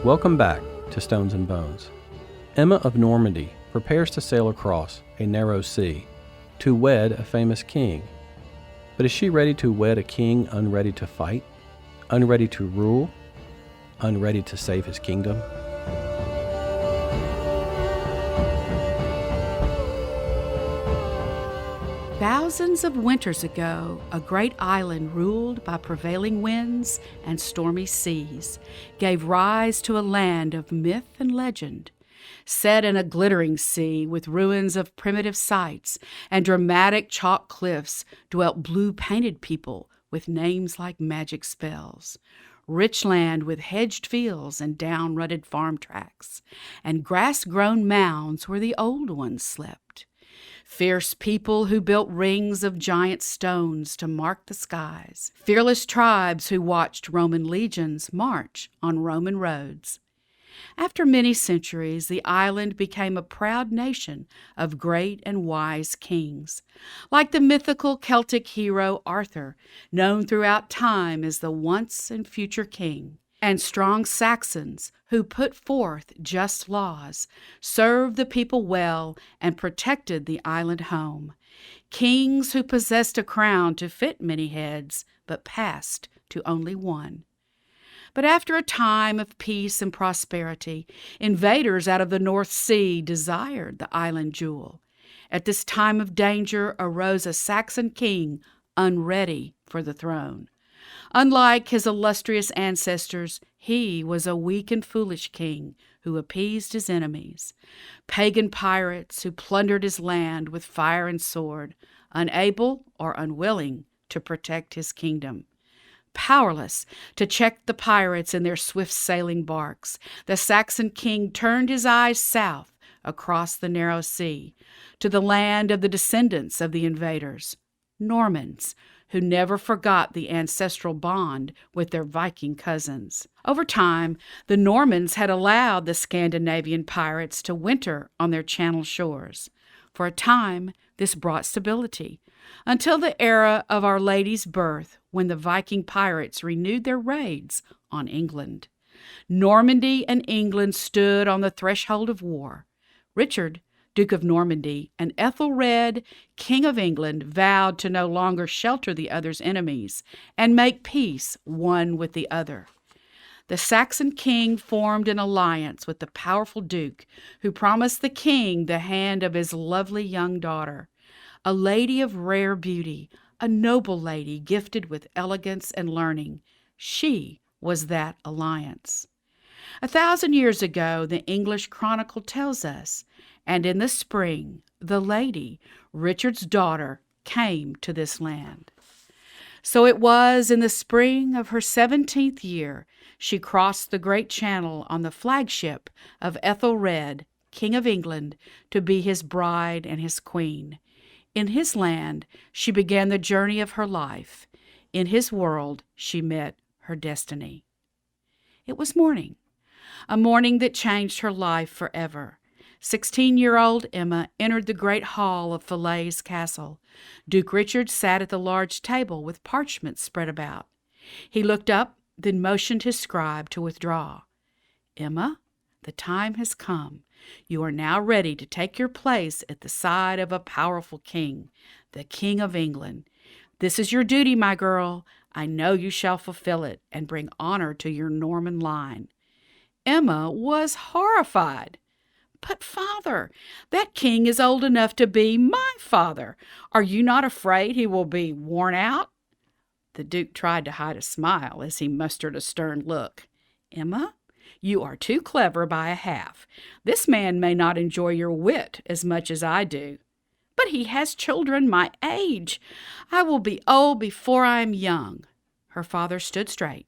Welcome back to Stones and Bones. Emma of Normandy prepares to sail across a narrow sea to wed a famous king. But is she ready to wed a king unready to fight, unready to rule, unready to save his kingdom? Thousands of winters ago, a great island ruled by prevailing winds and stormy seas gave rise to a land of myth and legend. Set in a glittering sea with ruins of primitive sites and dramatic chalk cliffs dwelt blue-painted people with names like magic spells. Rich land with hedged fields and down-rutted farm tracks, and grass-grown mounds where the old ones slept. Fierce people who built rings of giant stones to mark the skies. Fearless tribes who watched Roman legions march on Roman roads. After many centuries, the island became a proud nation of great and wise kings, like the mythical Celtic hero Arthur, known throughout time as the once and future king, and strong Saxons who put forth just laws, served the people well, and protected the island home. Kings who possessed a crown to fit many heads, but passed to only one. But after a time of peace and prosperity, invaders out of the North Sea desired the island jewel. At this time of danger arose a Saxon king unready for the throne. Unlike his illustrious ancestors, he was a weak and foolish king who appeased his enemies. Pagan pirates who plundered his land with fire and sword, unable or unwilling to protect his kingdom. Powerless to check the pirates in their swift-sailing barks, the Saxon king turned his eyes south across the narrow sea to the land of the descendants of the invaders, Normans, who never forgot the ancestral bond with their Viking cousins. Over time, the Normans had allowed the Scandinavian pirates to winter on their channel shores. For a time, this brought stability, until the era of Our Lady's birth, when the Viking pirates renewed their raids on England. Normandy and England stood on the threshold of war. Richard, Duke of Normandy, and Ethelred, King of England, vowed to no longer shelter the other's enemies and make peace one with the other. The Saxon king formed an alliance with the powerful duke, who promised the king the hand of his lovely young daughter, a lady of rare beauty, a noble lady gifted with elegance and learning. She was that alliance. 1,000 years ago, the English Chronicle tells us, and in the spring, the lady, Richard's daughter, came to this land. So it was in the spring of her 17th year, she crossed the great channel on the flagship of Ethelred, King of England, to be his bride and his queen. In his land, she began the journey of her life. In his world, she met her destiny. It was morning, a morning that changed her life forever. 16-year-old Emma entered the great hall of Falaise Castle. Duke Richard sat at the large table with parchments spread about. He looked up, then motioned his scribe to withdraw. "Emma, the time has come. You are now ready to take your place at the side of a powerful king, the King of England. This is your duty, my girl. I know you shall fulfill it and bring honor to your Norman line." Emma was horrified. "But, father, that king is old enough to be my father. Are you not afraid he will be worn out?" The Duke tried to hide a smile as he mustered a stern look. "Emma, you are too clever by a half. This man may not enjoy your wit as much as I do." "But he has children my age. I will be old before I am young." Her father stood straight.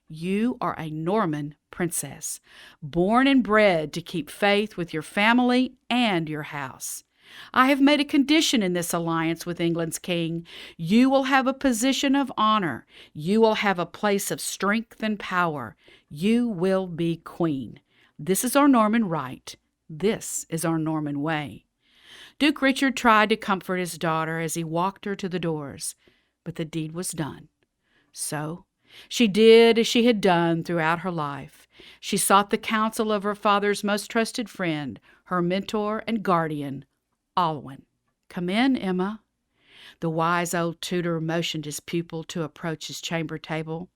"You are a Norman princess, born and bred to keep faith with your family and your house. I have made a condition in this alliance with England's king. You will have a position of honor. You will have a place of strength and power. You will be queen. This is our Norman right. This is our Norman way." Duke Richard tried to comfort his daughter as he walked her to the doors, but the deed was done. So, She did as she had done throughout her life. She sought the counsel of her father's most trusted friend, her mentor and guardian, Alwyn. "Come in, Emma." The wise old tutor motioned his pupil to approach his chamber table.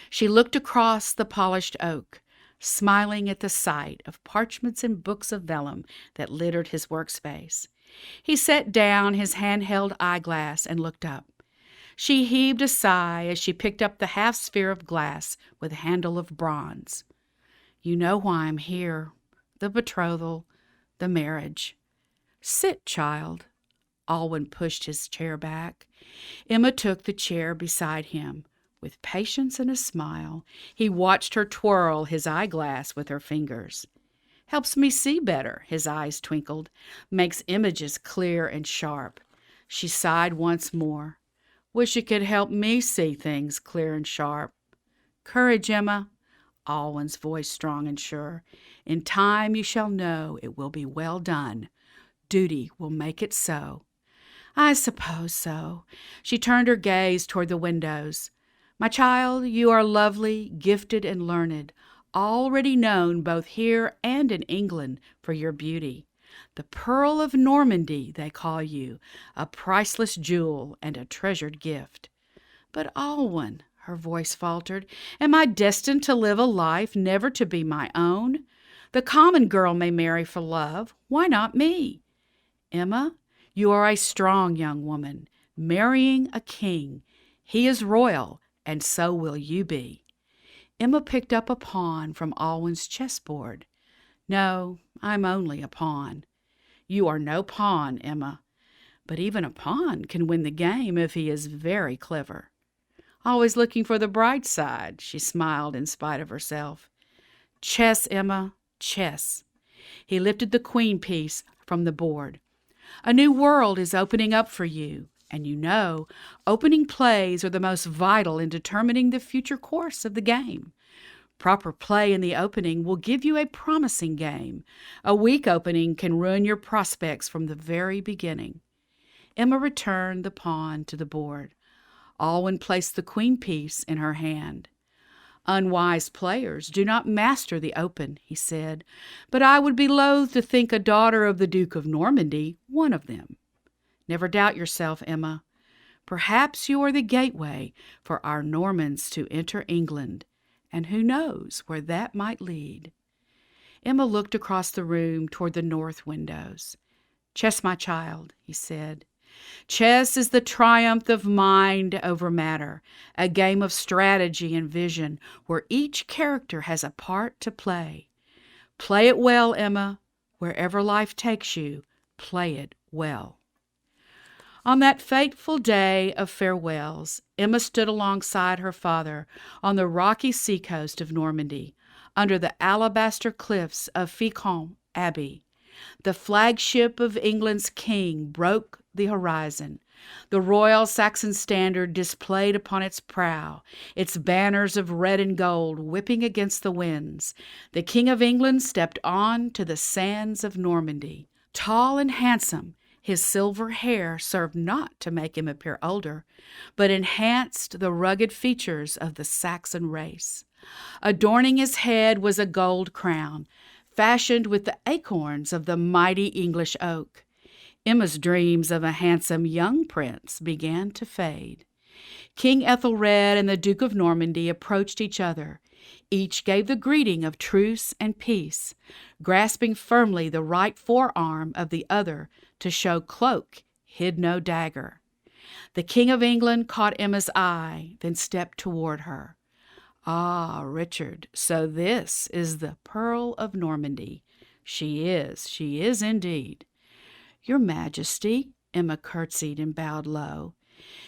She looked across the polished oak, smiling at the sight of parchments and books of vellum that littered his workspace. He set down his handheld eyeglass and looked up. She heaved a sigh as she picked up the half-sphere of glass with handle of bronze. "You know why I'm here. The betrothal, the marriage." "Sit, child." Alwyn pushed his chair back. Emma took the chair beside him. With patience and a smile, he watched her twirl his eyeglass with her fingers. "Helps me see better," his eyes twinkled. "Makes images clear and sharp." She sighed once more. "Wish it could help me see things clear and sharp." "Courage, Emma." Alwyn's voice strong and sure. "In time you shall know it will be well done. Duty will make it so." "I suppose so." She turned her gaze toward the windows. "My child, you are lovely, gifted, and learned, already known both here and in England for your beauty. The Pearl of Normandy, they call you, a priceless jewel and a treasured gift." "But Alwyn," her voice faltered, "am I destined to live a life never to be my own? The common girl may marry for love. Why not me?" "Emma, you are a strong young woman, marrying a king. He is royal, and so will you be." Emma picked up a pawn from Alwyn's chessboard. "No, I'm only a pawn." "You are no pawn, Emma." "But even a pawn can win the game if he is very clever." "Always looking for the bright side," she smiled in spite of herself. "Chess, Emma, chess." He lifted the queen piece from the board. "A new world is opening up for you. And you know, opening plays are the most vital in determining the future course of the game. Proper play in the opening will give you a promising game. A weak opening can ruin your prospects from the very beginning." Emma returned the pawn to the board. Alwyn placed the queen piece in her hand. "Unwise players do not master the open," he said, "but I would be loath to think a daughter of the Duke of Normandy one of them. Never doubt yourself, Emma. Perhaps you are the gateway for our Normans to enter England, and who knows where that might lead." Emma looked across the room toward the north windows. "Chess, my child," he said. "Chess is the triumph of mind over matter, a game of strategy and vision where each character has a part to play. Play it well, Emma. Wherever life takes you, play it well." On that fateful day of farewells, Emma stood alongside her father on the rocky seacoast of Normandy, under the alabaster cliffs of Fécamp Abbey. The flagship of England's king broke the horizon. The royal Saxon standard displayed upon its prow, its banners of red and gold whipping against the winds. The King of England stepped on to the sands of Normandy. Tall and handsome, his silver hair served not to make him appear older, but enhanced the rugged features of the Saxon race. Adorning his head was a gold crown, fashioned with the acorns of the mighty English oak. Emma's dreams of a handsome young prince began to fade. King Ethelred and the Duke of Normandy approached each other. Each gave the greeting of truce and peace, grasping firmly the right forearm of the other to show cloak hid no dagger. The King of England caught Emma's eye, then stepped toward her. "Ah, Richard, so this is the Pearl of Normandy. She is indeed." "Your Majesty," Emma curtsied and bowed low.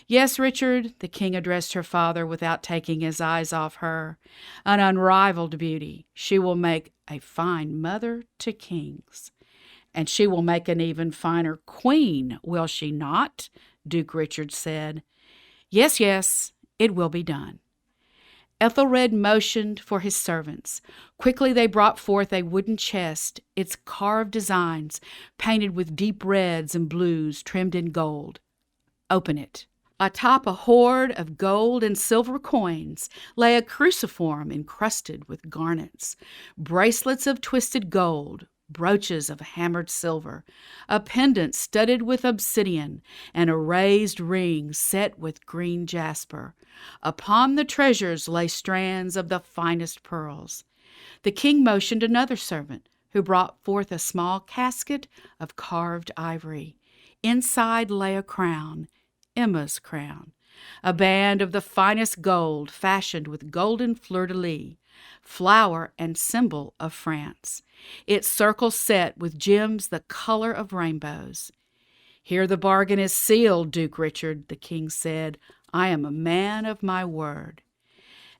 "Yes, Richard," the king addressed her father without taking his eyes off her. "An unrivaled beauty. She will make a fine mother to kings." "And she will make an even finer queen, will she not?" Duke Richard said. Yes, it will be done." Ethelred motioned for his servants. Quickly they brought forth a wooden chest, its carved designs painted with deep reds and blues trimmed in gold. "Open it." Atop a hoard of gold and silver coins lay a cruciform encrusted with garnets, bracelets of twisted gold, brooches of hammered silver, a pendant studded with obsidian, and a raised ring set with green jasper. Upon the treasures lay strands of the finest pearls. The king motioned another servant, who brought forth a small casket of carved ivory. Inside lay a crown, Emma's crown, a band of the finest gold fashioned with golden fleur-de-lis, flower and symbol of France, its circle set with gems the color of rainbows. "Here the bargain is sealed, Duke Richard," the king said. "I am a man of my word."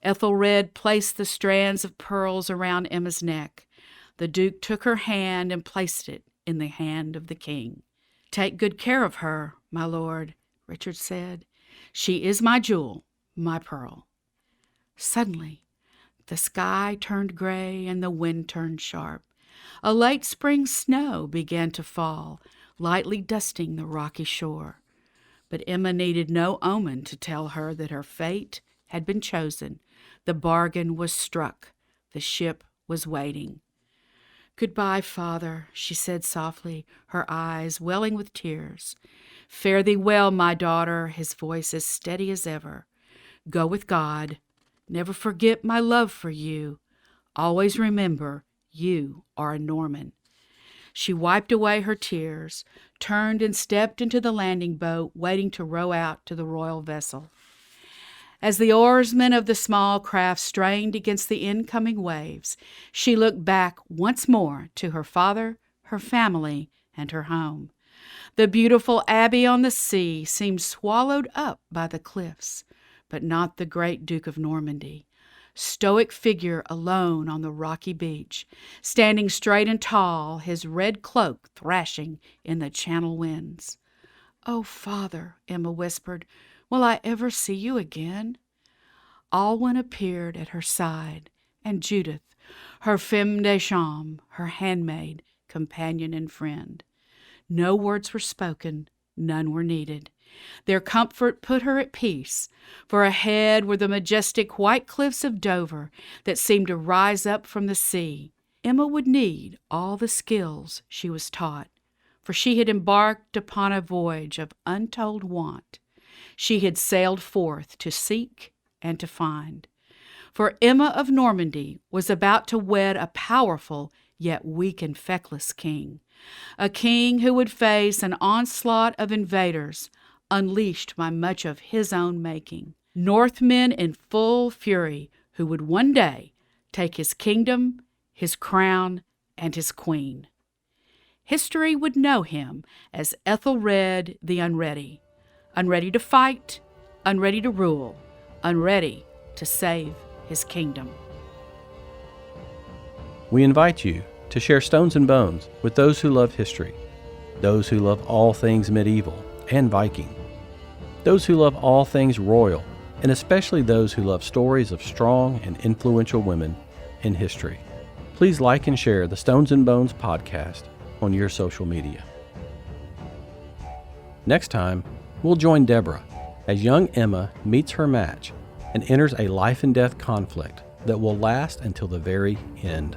Ethelred placed the strands of pearls around Emma's neck. The duke took her hand and placed it in the hand of the king. "Take good care of her, my lord," Richard said. "She is my jewel, my pearl." Suddenly, the sky turned gray and the wind turned sharp. A late spring snow began to fall, lightly dusting the rocky shore. But Emma needed no omen to tell her that her fate had been chosen. The bargain was struck. The ship was waiting. "Goodbye, father," she said softly, her eyes welling with tears. "Fare thee well, my daughter," his voice as steady as ever. "Go with God. Never forget my love for you. Always remember, you are a Norman." She wiped away her tears, turned and stepped into the landing boat, waiting to row out to the royal vessel. As the oarsmen of the small craft strained against the incoming waves, she looked back once more to her father, her family, and her home. The beautiful abbey on the sea seemed swallowed up by the cliffs, but not the great Duke of Normandy. Stoic figure alone on the rocky beach, standing straight and tall, his red cloak thrashing in the channel winds. "Oh, father," Emma whispered, "will I ever see you again?" Alwyn appeared at her side, and Judith, her femme de chambre, her handmaid, companion, and friend. No words were spoken, none were needed. Their comfort put her at peace, for ahead were the majestic white cliffs of Dover that seemed to rise up from the sea. Emma would need all the skills she was taught, for she had embarked upon a voyage of untold want. She had sailed forth to seek and to find. For Emma of Normandy was about to wed a powerful yet weak and feckless king, a king who would face an onslaught of invaders unleashed by much of his own making, Northmen in full fury who would one day take his kingdom, his crown, and his queen. History would know him as Ethelred the Unready, unready to fight, unready to rule, unready to save his kingdom. We invite you to share Stones and Bones with those who love history, those who love all things medieval and Viking, those who love all things royal, and especially those who love stories of strong and influential women in history. Please like and share the Stones and Bones podcast on your social media. Next time, we'll join Deborah as young Emma meets her match and enters a life and death conflict that will last until the very end.